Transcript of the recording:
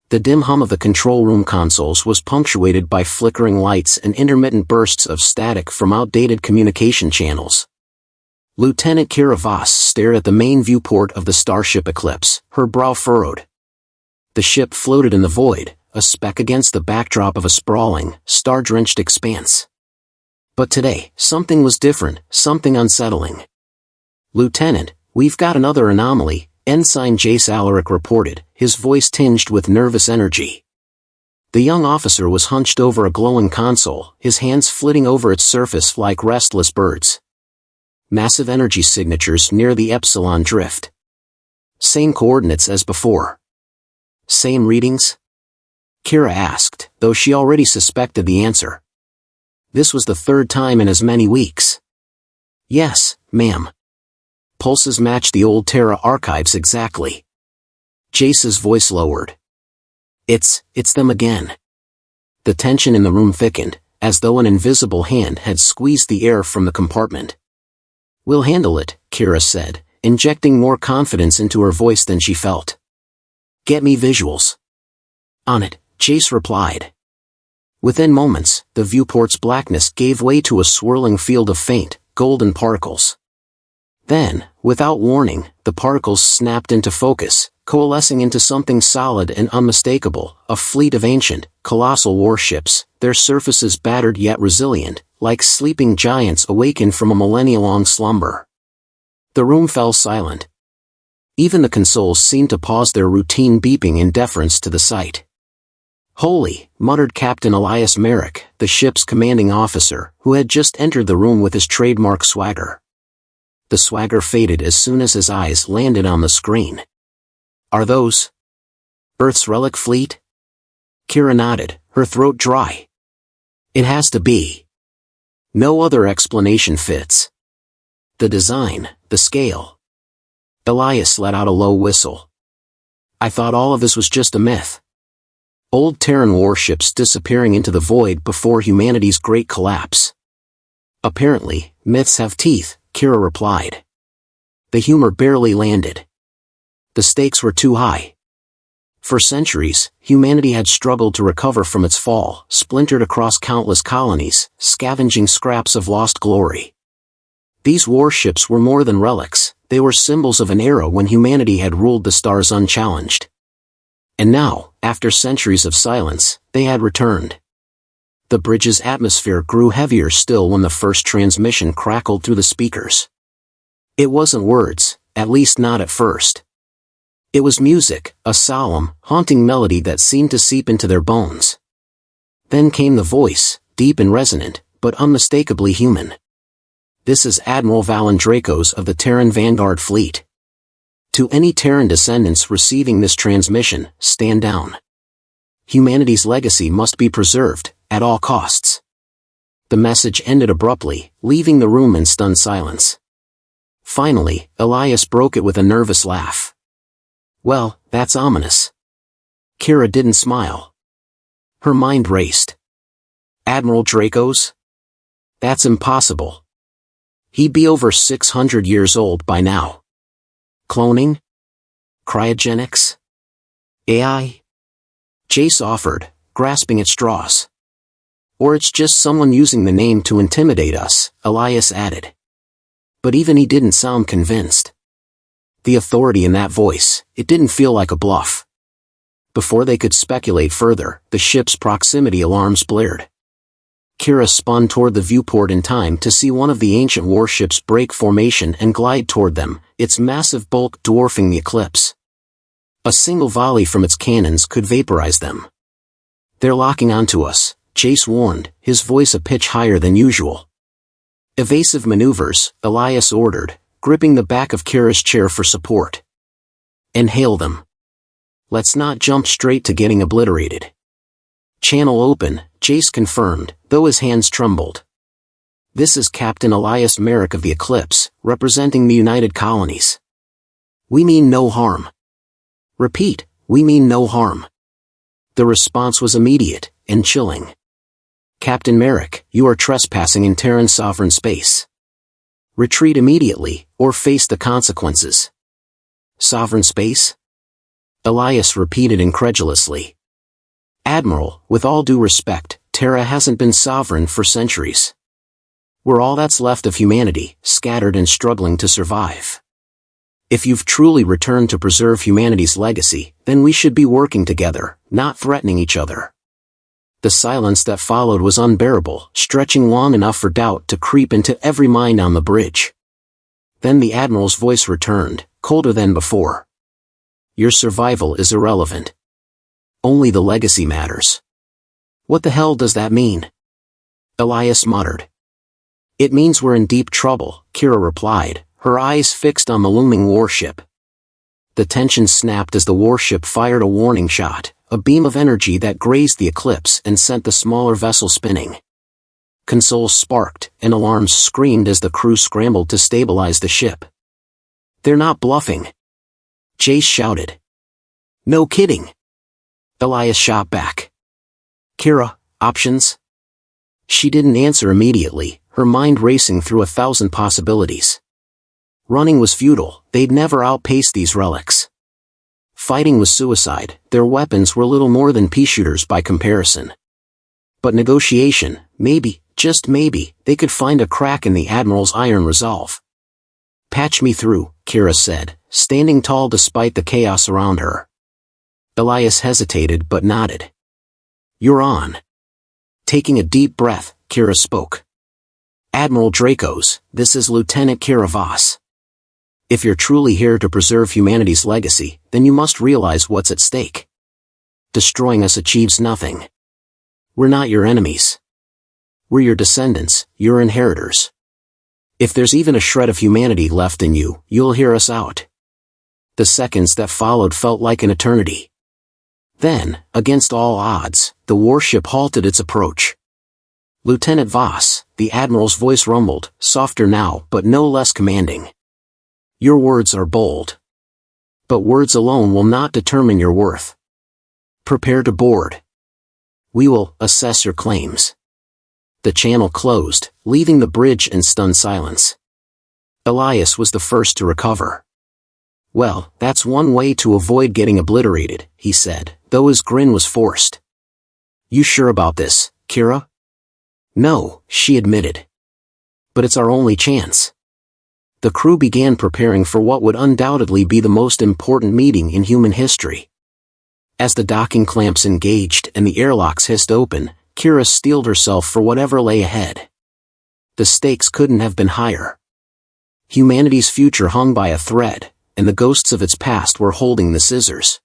The dim hum of the control room consoles was punctuated by flickering lights and intermittent bursts of static from outdated communication channels. Lieutenant Kira Voss stared at the main viewport of the starship Eclipse, her brow furrowed. The ship floated in the void, a speck against the backdrop of a sprawling, star-drenched expanse. But today, something was different, something unsettling. "Lieutenant, we've got another anomaly," Ensign Jace Alaric reported, his voice tinged with nervous energy. The young officer was hunched over a glowing console, his hands flitting over its surface like restless birds. Massive energy signatures near the Epsilon drift. Same coordinates as before. Same readings? Kira asked, though she already suspected the answer. This was the third time in as many weeks. "Yes, ma'am. Pulses match the old Terra archives exactly." Jace's voice lowered. It's them again." The tension in the room thickened, as though an invisible hand had squeezed the air from the compartment. "We'll handle it," Kira said, injecting more confidence into her voice than she felt. "Get me visuals." "On it," Jace replied. Within moments, the viewport's blackness gave way to a swirling field of faint, golden particles. Then, without warning, the particles snapped into focus, coalescing into something solid and unmistakable, a fleet of ancient, colossal warships, their surfaces battered yet resilient, like sleeping giants awakened from a millennia-long slumber. The room fell silent. Even the consoles seemed to pause their routine beeping in deference to the sight. "Holy," muttered Captain Elias Merrick, the ship's commanding officer, who had just entered the room with his trademark swagger. The swagger faded as soon as his eyes landed on the screen. "Are those Earth's relic fleet?" Kira nodded, her throat dry. "It has to be. No other explanation fits. The design, the scale." Elias let out a low whistle. "I thought all of this was just a myth. Old Terran warships disappearing into the void before humanity's great collapse." "Apparently, myths have teeth," Kira replied. The humor barely landed. The stakes were too high. For centuries, humanity had struggled to recover from its fall, splintered across countless colonies, scavenging scraps of lost glory. These warships were more than relics, they were symbols of an era when humanity had ruled the stars unchallenged. And now, after centuries of silence, they had returned. The bridge's atmosphere grew heavier still when the first transmission crackled through the speakers. It wasn't words, at least not at first. It was music, a solemn, haunting melody that seemed to seep into their bones. Then came the voice, deep and resonant, but unmistakably human. "This is Admiral Valen Dracos of the Terran Vanguard Fleet. To any Terran descendants receiving this transmission, stand down. Humanity's legacy must be preserved, at all costs." The message ended abruptly, leaving the room in stunned silence. Finally, Elias broke it with a nervous laugh. "Well, that's ominous." Kira didn't smile. Her mind raced. "Admiral Dracos? That's impossible. He'd be over 600 years old by now. Cloning? Cryogenics? AI?" Jace offered, grasping at straws. "Or it's just someone using the name to intimidate us," Elias added. But even he didn't sound convinced. The authority in that voice, it didn't feel like a bluff. Before they could speculate further, the ship's proximity alarms blared. Kira spun toward the viewport in time to see one of the ancient warships break formation and glide toward them, its massive bulk dwarfing the Eclipse. A single volley from its cannons could vaporize them. "They're locking onto us," Jace warned, his voice a pitch higher than usual. "Evasive maneuvers," Elias ordered, gripping the back of Kira's chair for support. "And hail them. Let's not jump straight to getting obliterated." "Channel open," Jace confirmed, though his hands trembled. "This is Captain Elias Merrick of the Eclipse, representing the United Colonies. We mean no harm. Repeat, we mean no harm." The response was immediate, and chilling. "Captain Merrick, you are trespassing in Terran sovereign space. Retreat immediately, or face the consequences." "Sovereign space?" Elias repeated incredulously. Admiral, with all due respect, Terra hasn't been sovereign for centuries. We're all that's left of humanity, scattered and struggling to survive. If you've truly returned to preserve humanity's legacy, then we should be working together, not threatening each other. The silence that followed was unbearable, stretching long enough for doubt to creep into every mind on the bridge. Then the Admiral's voice returned, colder than before. Your survival is irrelevant. Only the legacy matters. What the hell does that mean? Elias muttered. It means we're in deep trouble, Kira replied, her eyes fixed on the looming warship. The tension snapped as the warship fired a warning shot, a beam of energy that grazed the eclipse and sent the smaller vessel spinning. Consoles sparked, and alarms screamed as the crew scrambled to stabilize the ship. They're not bluffing. Jace shouted. No kidding. Elias shot back. Kira, options? She didn't answer immediately, her mind racing through 1,000 possibilities. Running was futile, they'd never outpace these relics. Fighting was suicide, their weapons were little more than pea shooters by comparison. But negotiation, maybe, just maybe, they could find a crack in the Admiral's iron resolve. Patch me through, Kira said, standing tall despite the chaos around her. Elias hesitated but nodded. You're on. Taking a deep breath, Kira spoke. Admiral Dracos, this is Lieutenant Kira Voss. If you're truly here to preserve humanity's legacy, then you must realize what's at stake. Destroying us achieves nothing. We're not your enemies. We're your descendants, your inheritors. If there's even a shred of humanity left in you, you'll hear us out. The seconds that followed felt like an eternity. Then, against all odds, the warship halted its approach. Lieutenant Voss, the Admiral's voice rumbled, softer now but no less commanding. Your words are bold. But words alone will not determine your worth. Prepare to board. We will assess your claims. The channel closed, leaving the bridge in stunned silence. Elias was the first to recover. Well, that's one way to avoid getting obliterated, he said, though his grin was forced. You sure about this, Kira? No, she admitted. But it's our only chance. The crew began preparing for what would undoubtedly be the most important meeting in human history. As the docking clamps engaged and the airlocks hissed open, Kira steeled herself for whatever lay ahead. The stakes couldn't have been higher. Humanity's future hung by a thread, and the ghosts of its past were holding the scissors.